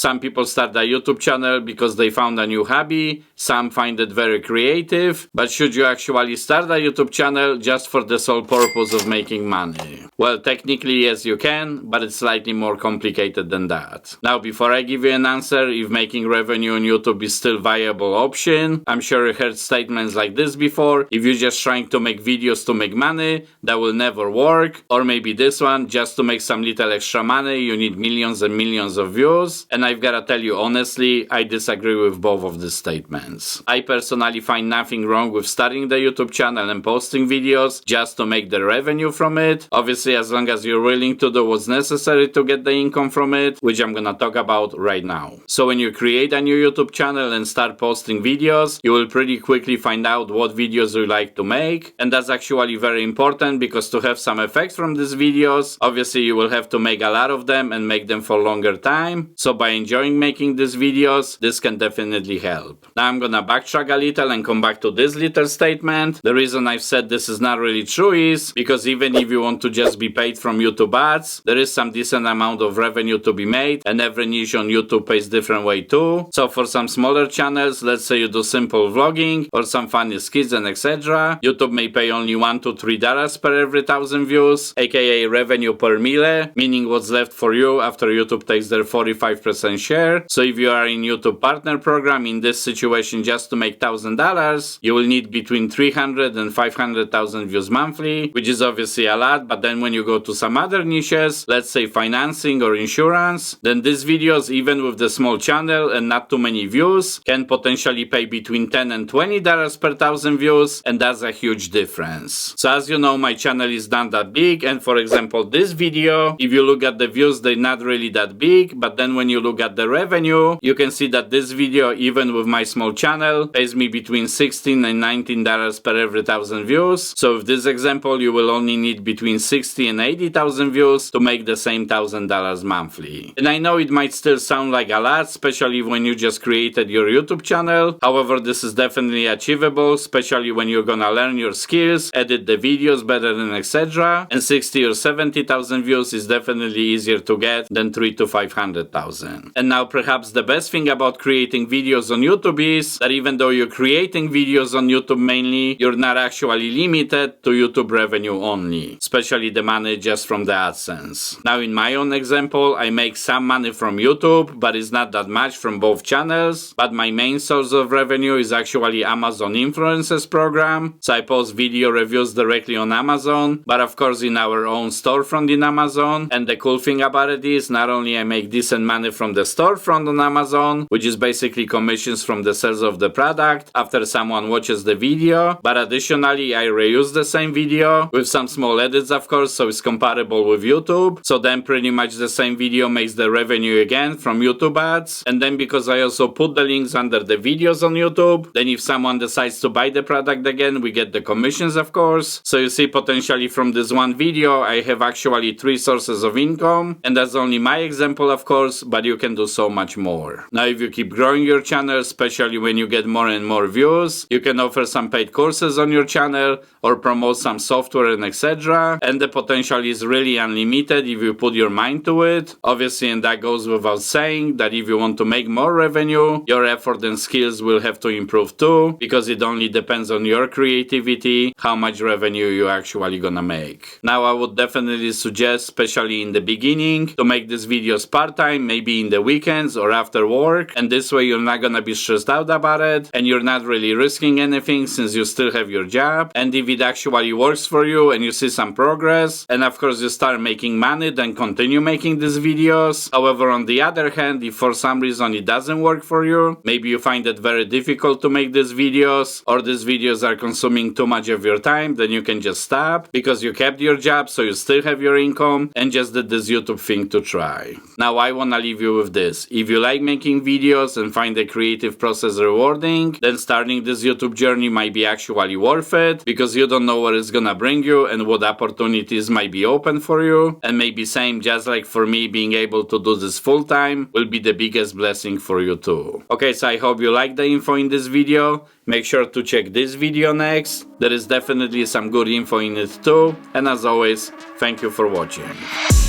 Some people start a YouTube channel because they found a new hobby, some find it very creative, but should you actually start a YouTube channel just for the sole purpose of making money? Well, technically yes you can, but it's slightly more complicated than that. Now before I give you an answer if making revenue on YouTube is still a viable option, I'm sure you heard statements like this before: if you're just trying to make videos to make money, that will never work. Or maybe this one: just to make some little extra money you need millions and millions of views. And I've gotta tell you honestly, I disagree with both of these statements. I personally find nothing wrong with starting the YouTube channel and posting videos just to make the revenue from it. Obviously, as long as you're willing to do what's necessary to get the income from it, which I'm gonna talk about right now. So when you create a new YouTube channel and start posting videos, you will pretty quickly find out what videos you like to make. And that's actually very important, because to have some effect from these videos, obviously you will have to make a lot of them and make them for longer time. So by enjoying making these videos, this can definitely help. Now I'm gonna backtrack a little and come back to this little statement. The reason I've said this is not really true is because even if you want to just be paid from YouTube ads, there is some decent amount of revenue to be made, and every niche on YouTube pays different way too. So for some smaller channels, let's say you do simple vlogging or some funny skits and etc., YouTube may pay only $1 to $3 per every 1,000 views, aka revenue per mille, meaning what's left for you after YouTube takes their 45% share. So if you are in YouTube partner program, in this situation just to make $1,000, you will need between 300 and 500,000 views monthly, which is obviously a lot. But then when you go to some other niches, let's say financing or insurance, then these videos, even with the small channel and not too many views, can potentially pay between $10 and $20 per 1,000 views, and that's a huge difference. So as you know, my channel is not that big, and for example this video, if you look at the views, they're not really that big, but then when you look at the revenue, you can see that this video, even with my small channel, pays me between $16 and $19 per every 1,000 views. So with this example, you will only need between 60 and 80,000 views to make the same $1,000 monthly. And I know it might still sound like a lot, especially when you just created your YouTube channel. However, this is definitely achievable, especially when you're gonna learn your skills, edit the videos better and etc. And 60 or 70,000 views is definitely easier to get than 3 to 500,000. And now perhaps the best thing about creating videos on YouTube is that even though you're creating videos on YouTube mainly, you're not actually limited to YouTube revenue only, especially the money just from the AdSense. Now in my own example, I make some money from YouTube, but it's not that much from both channels. But my main source of revenue is actually Amazon Influencers program. So I post video reviews directly on Amazon, but of course in our own storefront in Amazon. And the cool thing about it is not only I make decent money from the storefront on Amazon, which is basically commissions from the sales of the product after someone watches the video, but additionally I reuse the same video with some small edits of course, so it's compatible with YouTube. So then pretty much the same video makes the revenue again from YouTube ads. And then because I also put the links under the videos on YouTube, then if someone decides to buy the product again, we get the commissions of course. So you see, potentially from this one video I have actually 3 sources of income, and that's only my example of course, but you can do so much more. Now if you keep growing your channel, especially when you get more and more views, you can offer some paid courses on your channel or promote some software and etc. And the potential is really unlimited if you put your mind to it. Obviously, and that goes without saying, that if you want to make more revenue, your effort and skills will have to improve too, because it only depends on your creativity how much revenue you're actually gonna make. Now I would definitely suggest, especially in the beginning, to make these videos part-time, maybe in the weekends or after work, and this way you're not gonna be stressed out about it and you're not really risking anything since you still have your job. And if it actually works for you and you see some progress, and of course you start making money, then continue making these videos. However, on the other hand, if for some reason it doesn't work for you, maybe you find it very difficult to make these videos, or these videos are consuming too much of your time, then you can just stop because you kept your job, so you still have your income and just did this YouTube thing to try. Now I wanna leave you with this: if you like making videos and find the creative process rewarding, then starting this YouTube journey might be actually worth it, because you don't know where it's gonna bring you and what opportunities might be open for you. And maybe same, just like for me, being able to do this full time will be the biggest blessing for you too. Okay, so I hope you like the info in this video. Make sure to check this video next. There is definitely some good info in it too. And as always, thank you for watching.